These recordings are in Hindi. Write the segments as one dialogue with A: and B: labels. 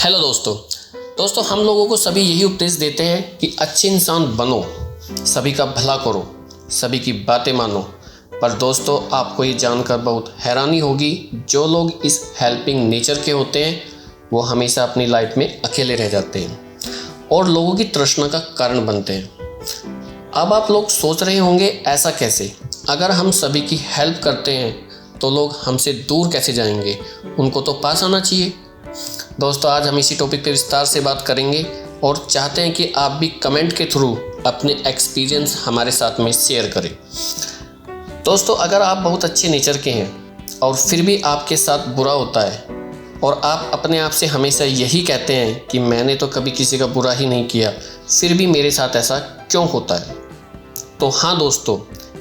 A: हेलो दोस्तों हम लोगों को सभी यही उपदेश देते हैं कि अच्छे इंसान बनो, सभी का भला करो, सभी की बातें मानो। पर दोस्तों आपको ये जानकर बहुत हैरानी होगी, जो लोग इस हेल्पिंग नेचर के होते हैं वो हमेशा अपनी लाइफ में अकेले रह जाते हैं और लोगों की तृष्णा का कारण बनते हैं। अब आप लोग सोच रहे होंगे ऐसा कैसे? अगर हम सभी की हेल्प करते हैं तो लोग हमसे दूर कैसे जाएंगे, उनको तो पास आना चाहिए। दोस्तों आज हम इसी टॉपिक पे विस्तार से बात करेंगे और चाहते हैं कि आप भी कमेंट के थ्रू अपने एक्सपीरियंस हमारे साथ में शेयर करें। दोस्तों अगर आप बहुत अच्छे नेचर के हैं और फिर भी आपके साथ बुरा होता है और आप अपने आप से हमेशा यही कहते हैं कि मैंने तो कभी किसी का बुरा ही नहीं किया, फिर भी मेरे साथ ऐसा क्यों होता है, तो हाँ दोस्तों,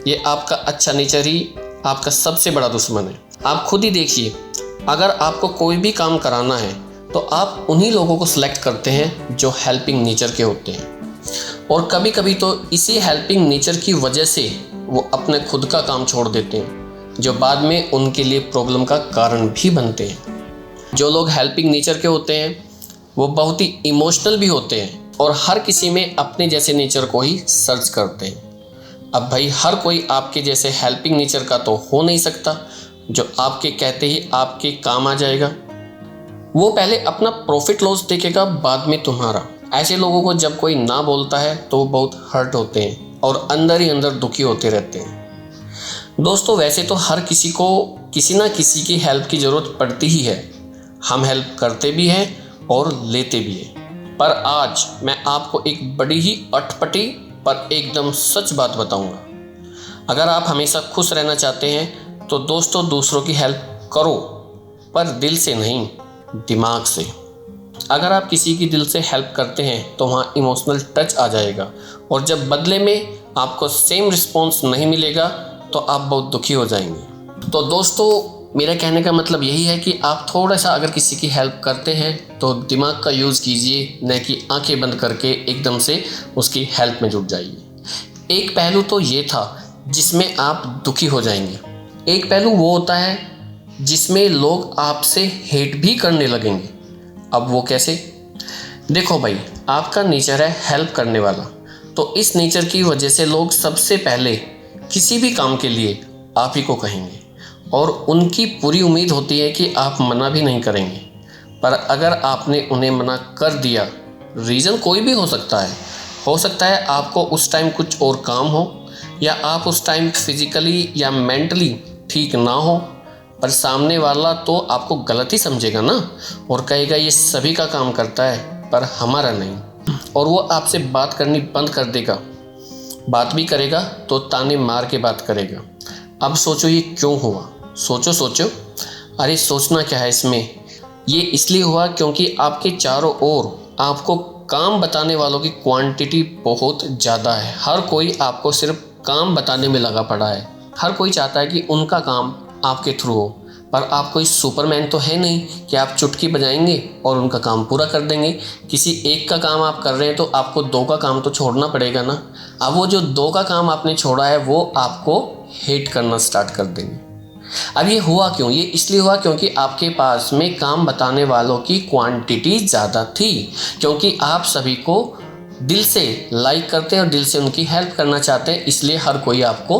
A: ये आपका अच्छा नेचर ही आपका सबसे बड़ा दुश्मन है। आप खुद ही देखिए, अगर आपको कोई भी काम कराना है तो आप उन्हीं लोगों को सिलेक्ट करते हैं जो हेल्पिंग नेचर के होते हैं, और कभी कभी तो इसी हेल्पिंग नेचर की वजह से वो अपने खुद का काम छोड़ देते हैं, जो बाद में उनके लिए प्रॉब्लम का कारण भी बनते हैं। जो लोग हेल्पिंग नेचर के होते हैं वो बहुत ही इमोशनल भी होते हैं और हर किसी में अपने जैसे नेचर को ही सर्च करते हैं। अब भाई हर कोई आपके जैसे हेल्पिंग नेचर का तो हो नहीं सकता, जो आपके कहते ही आपके काम आ जाएगा। वो पहले अपना प्रॉफिट लॉस देखेगा, बाद में तुम्हारा। ऐसे लोगों को जब कोई ना बोलता है तो वो बहुत हर्ट होते हैं और अंदर ही अंदर दुखी होते रहते हैं। दोस्तों वैसे तो हर किसी को किसी ना किसी की हेल्प की ज़रूरत पड़ती ही है, हम हेल्प करते भी हैं और लेते भी हैं। पर आज मैं आपको एक बड़ी ही अटपटी पर एकदम सच बात बताऊंगा। अगर आप हमेशा खुश रहना चाहते हैं तो दोस्तों दूसरों की हेल्प करो, पर दिल से नहीं, दिमाग से। अगर आप किसी की दिल से हेल्प करते हैं तो वहाँ इमोशनल टच आ जाएगा, और जब बदले में आपको सेम रिस्पॉन्स नहीं मिलेगा तो आप बहुत दुखी हो जाएंगे। तो दोस्तों मेरा कहने का मतलब यही है कि आप थोड़ा सा अगर किसी की हेल्प करते हैं तो दिमाग का यूज़ कीजिए, न कि आंखें बंद करके एकदम से उसकी हेल्प में जुट जाइए। एक पहलू तो ये था जिसमें आप दुखी हो जाएंगे, एक पहलू वो होता है जिसमें लोग आपसे हेट भी करने लगेंगे। अब वो कैसे? देखो भाई, आपका नेचर है हेल्प करने वाला, तो इस नेचर की वजह से लोग सबसे पहले किसी भी काम के लिए आप ही को कहेंगे और उनकी पूरी उम्मीद होती है कि आप मना भी नहीं करेंगे। पर अगर आपने उन्हें मना कर दिया, रीज़न कोई भी हो सकता है आपको उस टाइम कुछ और काम हो, या आप उस टाइम फिजिकली या मेंटली ठीक ना हो, पर सामने वाला तो आपको गलत ही समझेगा ना, और कहेगा ये सभी का काम करता है पर हमारा नहीं, और वो आपसे बात करनी बंद कर देगा। बात भी करेगा तो ताने मार के बात करेगा। अब सोचो ये क्यों हुआ? सोचो। अरे सोचना क्या है इसमें, ये इसलिए हुआ क्योंकि आपके चारों ओर आपको काम बताने वालों की क्वांटिटी बहुत ज़्यादा है। हर कोई आपको सिर्फ काम बताने में लगा पड़ा है। हर कोई चाहता है कि उनका काम आपके थ्रू हो, पर आप कोई सुपरमैन तो है नहीं कि आप चुटकी बजाएंगे और उनका काम पूरा कर देंगे। किसी एक का काम आप कर रहे हैं तो आपको दो का काम तो छोड़ना पड़ेगा ना। अब वो जो दो का काम आपने छोड़ा है वो आपको हेट करना स्टार्ट कर देंगे। अब ये हुआ क्यों? ये इसलिए हुआ क्योंकि आपके पास में काम बताने वालों की क्वांटिटी ज़्यादा थी, क्योंकि आप सभी को दिल से लाइक करते हैं और दिल से उनकी हेल्प करना चाहते हैं, इसलिए हर कोई आपको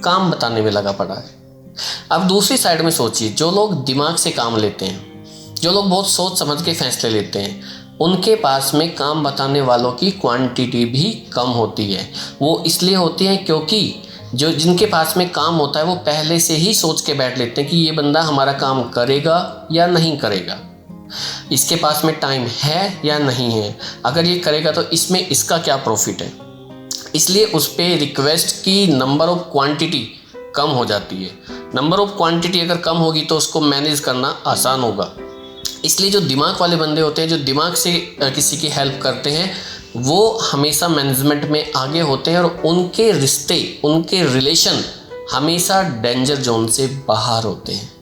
A: काम बताने में लगा पड़ा है। अब दूसरी साइड में सोचिए, जो लोग दिमाग से काम लेते हैं, जो लोग बहुत सोच समझ के फैसले लेते हैं, उनके पास में काम बताने वालों की क्वांटिटी भी कम होती है। वो इसलिए होती है क्योंकि जो जिनके पास में काम होता है वो पहले से ही सोच के बैठ लेते हैं कि ये बंदा हमारा काम करेगा या नहीं करेगा, इसके पास में टाइम है या नहीं है, अगर ये करेगा तो इसमें इसका क्या प्रॉफिट है। इसलिए उस पर रिक्वेस्ट की नंबर ऑफ क्वांटिटी कम हो जाती है। नंबर ऑफ क्वांटिटी अगर कम होगी तो उसको मैनेज करना आसान होगा। इसलिए जो दिमाग वाले बंदे होते हैं, जो दिमाग से किसी की हेल्प करते हैं, वो हमेशा मैनेजमेंट में आगे होते हैं और उनके रिश्ते, उनके रिलेशन हमेशा डेंजर जोन से बाहर होते हैं।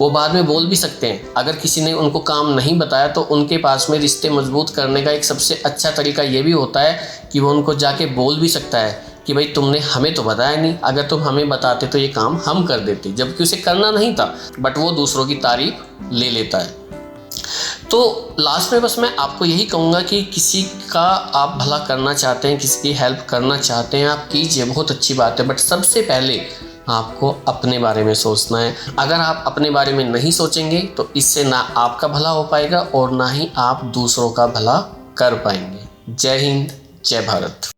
A: वो बाद में बोल भी सकते हैं, अगर किसी ने उनको काम नहीं बताया तो उनके पास में रिश्ते मजबूत करने का एक सबसे अच्छा तरीका ये भी होता है कि वो उनको जाके बोल भी सकता है कि भाई तुमने हमें तो बताया नहीं, अगर तुम हमें बताते तो ये काम हम कर देते, जबकि उसे करना नहीं था, बट वो दूसरों की तारीफ ले लेता है। तो लास्ट में बस मैं आपको यही कहूँगा कि किसी का आप भला करना चाहते हैं, किसी की हेल्प करना चाहते हैं, आप कीजिए, बहुत अच्छी बात है, बट सबसे पहले आपको अपने बारे में सोचना है। अगर आप अपने बारे में नहीं सोचेंगे तो इससे ना आपका भला हो पाएगा और ना ही आप दूसरों का भला कर पाएंगे। जय हिंद, जय भारत।